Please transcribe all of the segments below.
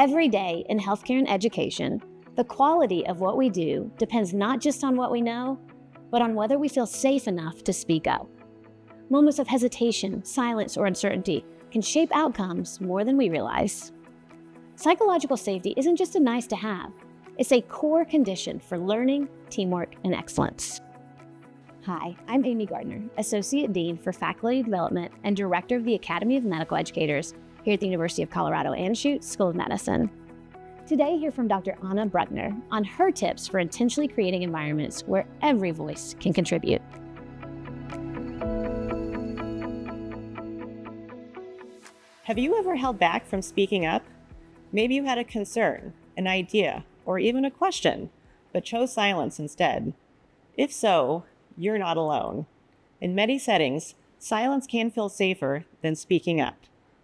Every day in healthcare and education, the quality of what we do depends not just on what we know, but on whether we feel safe enough to speak up. Moments of hesitation, silence, or uncertainty can shape outcomes more than we realize. Psychological safety isn't just a nice to have, it's a core condition for learning, teamwork, and excellence. Hi, I'm Amy Gardner, Associate Dean for Faculty Development and Director of the Academy of Medical Educators here at the University of Colorado Anschutz School of Medicine. Today, hear from Dr. Anna Bruckner on her tips for intentionally creating environments where every voice can contribute. Have you ever held back from speaking up? Maybe you had a concern, an idea, or even a question, but chose silence instead. If so, you're not alone. In many settings, silence can feel safer than speaking up,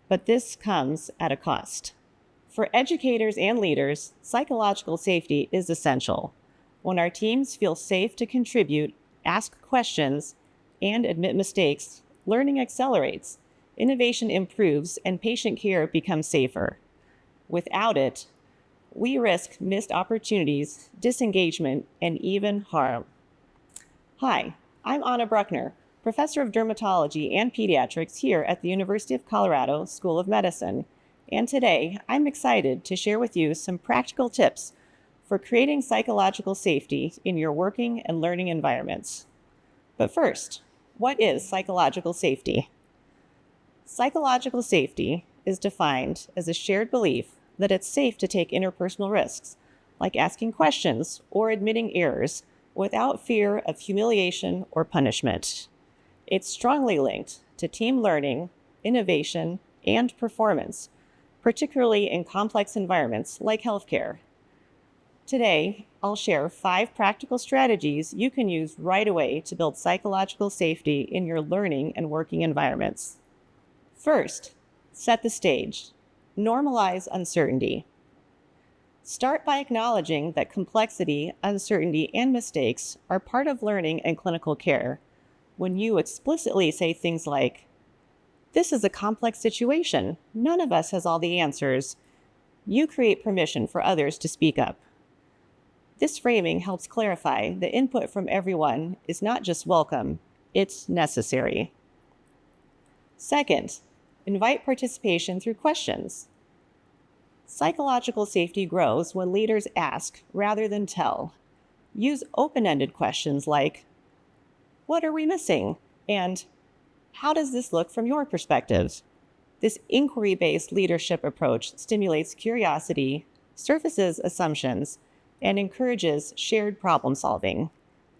but this comes at a cost. For educators and leaders, psychological safety is essential. When our teams feel safe to contribute, ask questions, and admit mistakes, learning accelerates, innovation improves, and patient care becomes safer. Without it, we risk missed opportunities, disengagement, and even harm. Hi, I'm Anna Bruckner, Professor of Dermatology and Pediatrics here at the University of Colorado School of Medicine, and today I'm excited to share with you some practical tips for creating psychological safety in your working and learning environments. But first, what is psychological safety? Psychological safety is defined as a shared belief that it's safe to take interpersonal risks, like asking questions or admitting errors, without fear of humiliation or punishment. It's strongly linked to team learning, innovation, and performance, particularly in complex environments like healthcare. Today, I'll share 5 practical strategies you can use right away to build psychological safety in your learning and working environments. First, set the stage. Normalize uncertainty. Start by acknowledging that complexity, uncertainty, and mistakes are part of learning and clinical care. When you explicitly say things like, "This is a complex situation. None of us has all the answers," you create permission for others to speak up. This framing helps clarify that input from everyone is not just welcome, it's necessary. Second, invite participation through questions. Psychological safety grows when leaders ask rather than tell. Use open-ended questions like, "What are we missing?" and "How does this look from your perspective?" This inquiry-based leadership approach stimulates curiosity, surfaces assumptions, and encourages shared problem-solving.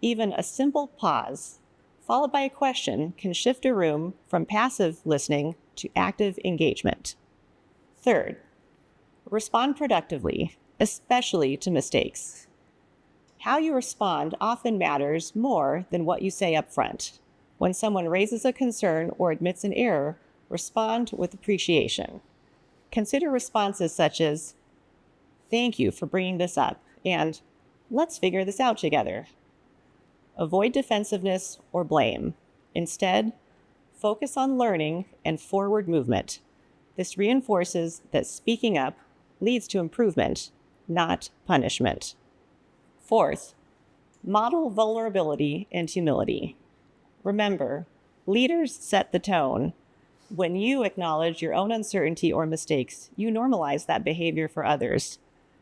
Even a simple pause, followed by a question, can shift a room from passive listening to active engagement. Third, respond productively, especially to mistakes. How you respond often matters more than what you say up front. When someone raises a concern or admits an error, respond with appreciation. Consider responses such as, "Thank you for bringing this up," and "Let's figure this out together." Avoid defensiveness or blame. Instead, focus on learning and forward movement. This reinforces that speaking up leads to improvement, not punishment. Fourth, model vulnerability and humility. Remember, leaders set the tone. When you acknowledge your own uncertainty or mistakes, you normalize that behavior for others.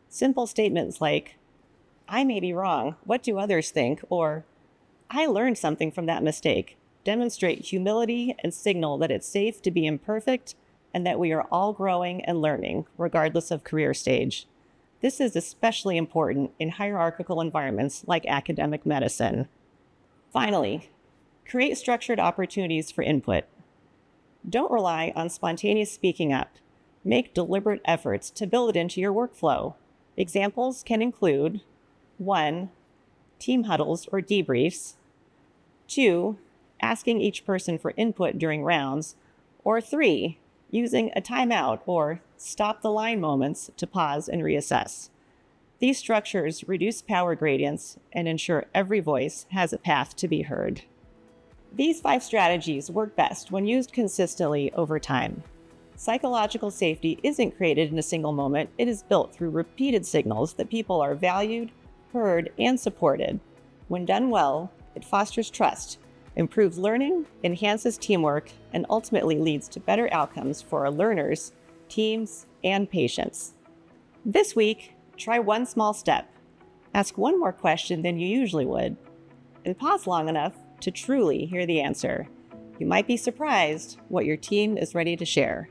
Simple statements like, "I may be wrong, what do others think?" or "I learned something from that mistake," demonstrate humility and signal that it's safe to be imperfect and that we are all growing and learning, regardless of career stage. This is especially important in hierarchical environments like academic medicine. Finally, create structured opportunities for input. Don't rely on spontaneous speaking up. Make deliberate efforts to build it into your workflow. Examples can include 1. Team huddles or debriefs, 2. Asking each person for input during rounds, or 3. Using a timeout or stop the line moments to pause and reassess. These structures reduce power gradients and ensure every voice has a path to be heard. These 5 strategies work best when used consistently over time. Psychological safety isn't created in a single moment, it is built through repeated signals that people are valued, heard, and supported. When done well, it fosters trust, improves learning, enhances teamwork, and ultimately leads to better outcomes for our learners, teams, and patients. This week, try one small step. Ask one more question than you usually would, and pause long enough to truly hear the answer. You might be surprised what your team is ready to share.